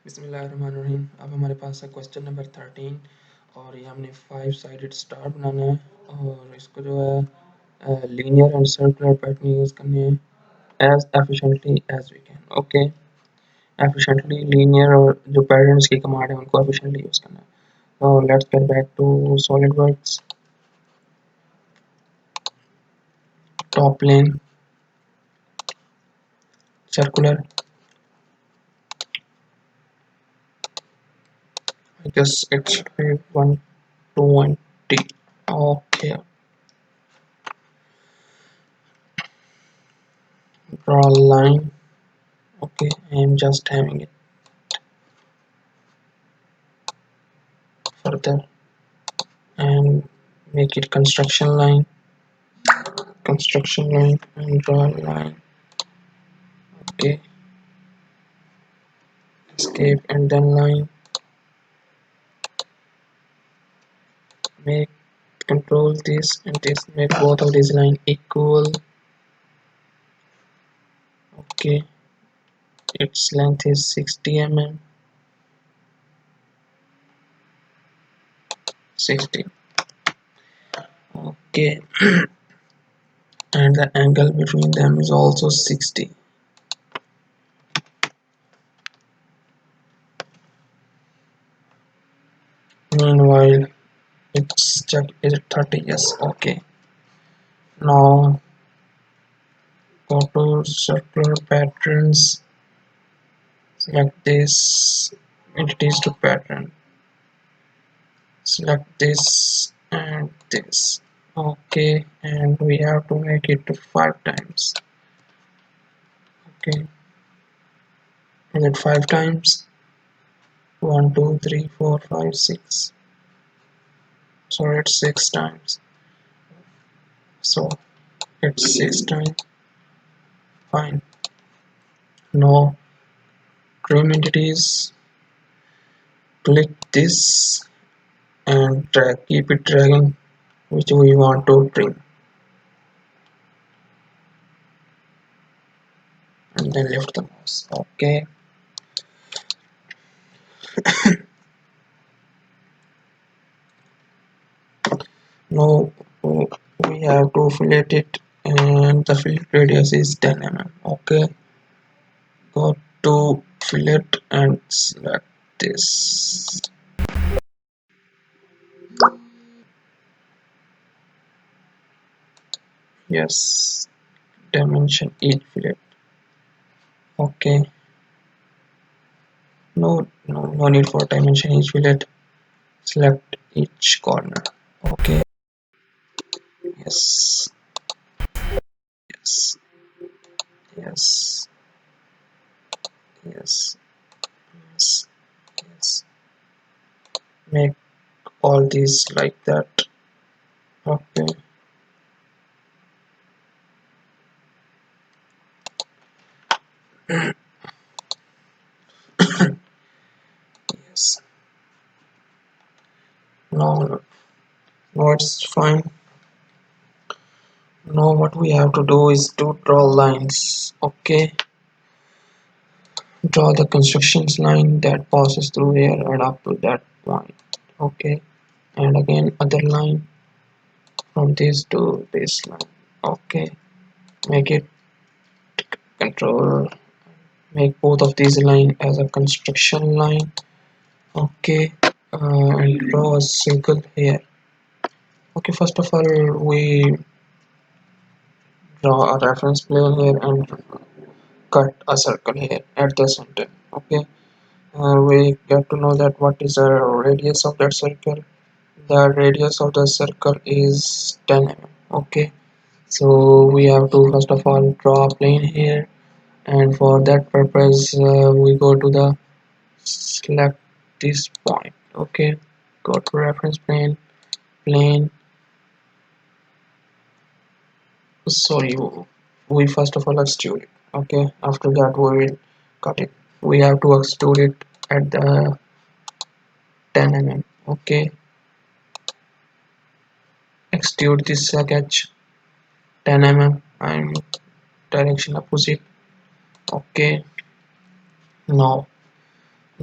बिस्मिल्लाहिर्रहमानिर्रहीम। अब हमारे पास है क्वेश्चन नंबर 13 और ये हमने 5 साइडेड स्टार बनाना है और इसको जो है linear and circular pattern use करने हैं as efficiently as we can. Okay, efficiently linear और जो पैटर्न्स की कमांड है उनको एफिशिएंटली यूज़ करना है। तो let's get back to SolidWorks. Top plane circular, I guess it should be 120. Okay, draw a line. Okay, I am just having it further and make it construction line and draw a line. Okay, escape and then line. Make control this and this, make both of these line equal. Okay, its length is 60 mm. 60. Okay, and the angle between them is also 60. Meanwhile, it's check, is it 30? Yes. Okay, now go to circular patterns, select this entities to pattern, select this and this. Okay, and we have to make it to 5 times. Okay, is it 5 times? 1 2 3 4 5 6. So it's 6 times. So it's 6 times. Fine. Now trim entities, click this and drag, keep it dragging which we want to trim, and then lift the mouse. Okay, now we have to fillet it and the fillet radius is 10 mm. Okay, go to fillet and select this. Yes, dimension each fillet. Okay, no need for dimension each fillet. Select each corner. Okay, yes, yes, yes, yes, yes, yes. Make all these like that. Okay, yes. Now it's fine. Now what we have to do is to draw lines. Okay, draw the constructions line that passes through here and up to that point. Okay, and again other line from this to this line. Okay, make it control, make both of these line as a construction line. Okay, and draw a circle here. Okay, first of all we draw a reference plane here and cut a circle here at the center. Okay, we get to know that what is the radius of that circle. The radius of the circle is 10 mm. Okay, so we have to first of all draw a plane here, and for that purpose we go to the select this point. Okay, go to reference plane. Sorry, we first of all extrude it. Okay, after that we will cut it. We have to extrude it at the 10 mm. Okay, extrude this sketch 10 mm and direction opposite. Okay, now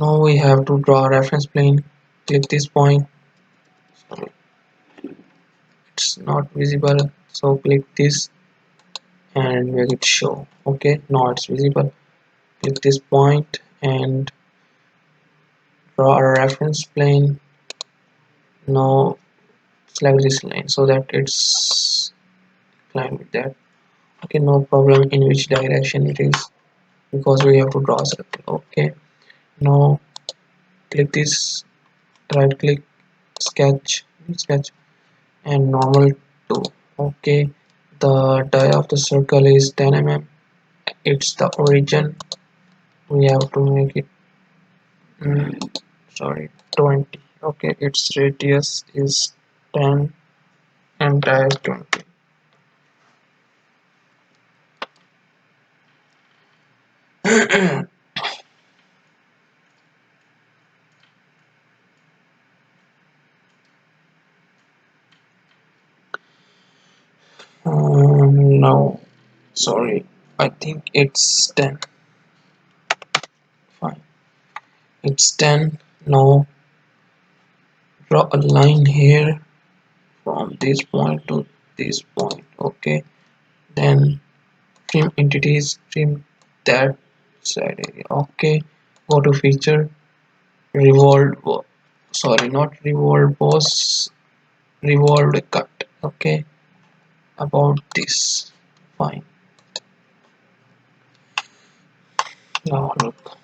Now we have to draw a reference plane. Click this point. Sorry, it's not visible, so click this and make it show. Okay, now it's visible. Click this point and draw a reference plane. Now select this line so that it's aligned with that. Okay, no problem in which direction it is, because we have to draw a circle. Okay, now click this, right click, sketch and normal to. Okay, the die of the circle is 10 mm. It's the origin. We have to make it mm, sorry 20. Okay, its radius is 10 and die is 20. No, sorry, I think it's 10. Fine, it's 10. Now draw a line here from this point to this point. Okay, then trim entities, trim that side area. Okay, go to feature, revolved sorry, not revolved boss, revolved cut. Okay, about this. Fine, now look.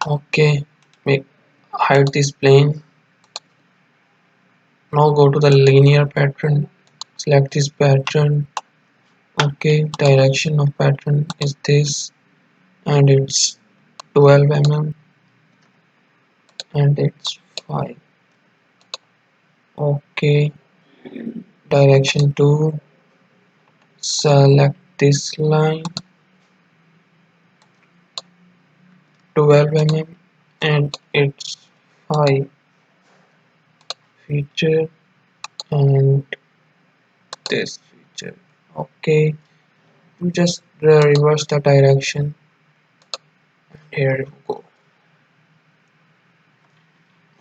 Okay, make hide this plane. Now go to the linear pattern, select this pattern. Okay, direction of pattern is this and it's 12 mm and it's 5. Okay, direction 2, select this line 12 mm and it's 5 feature and this feature. Okay, you just reverse the direction. Here you go.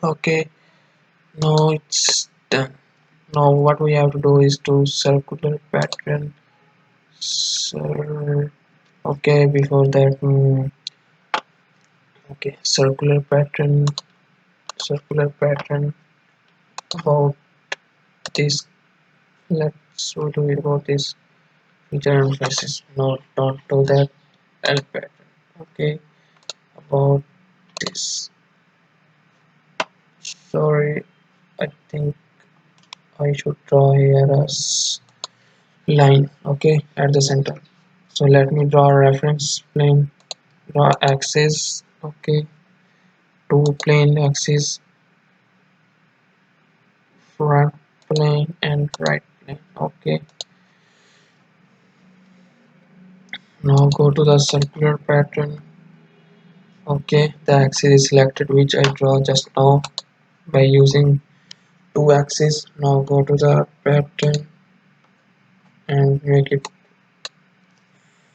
Okay, now it's done. Now what we have to do is to circular pattern. Cir okay, before that, okay, circular pattern about this. Let's do it about this feature and faces. No, don't do that. L pattern. Okay, about this. Sorry, I think I should draw here a line. Okay, at the center. So let me draw a reference plane. Draw axis. Okay, two plane axis, front plane and right plane. Okay, now go to the circular pattern. Okay, the axis is selected which I draw just now by using two axes. Now go to the pattern and make it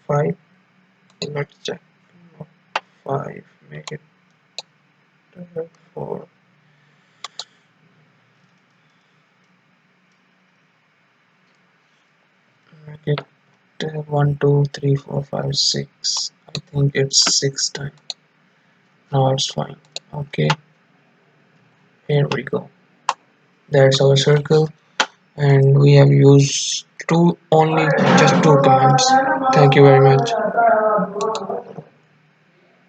5. Let's check. 5. Make it 4. Make it 1, 2, 3, 4, 5, 6. I think it's 6 times. Now it's fine. Okay, here we go. That's our circle, and we have used only just two commands. Thank you very much.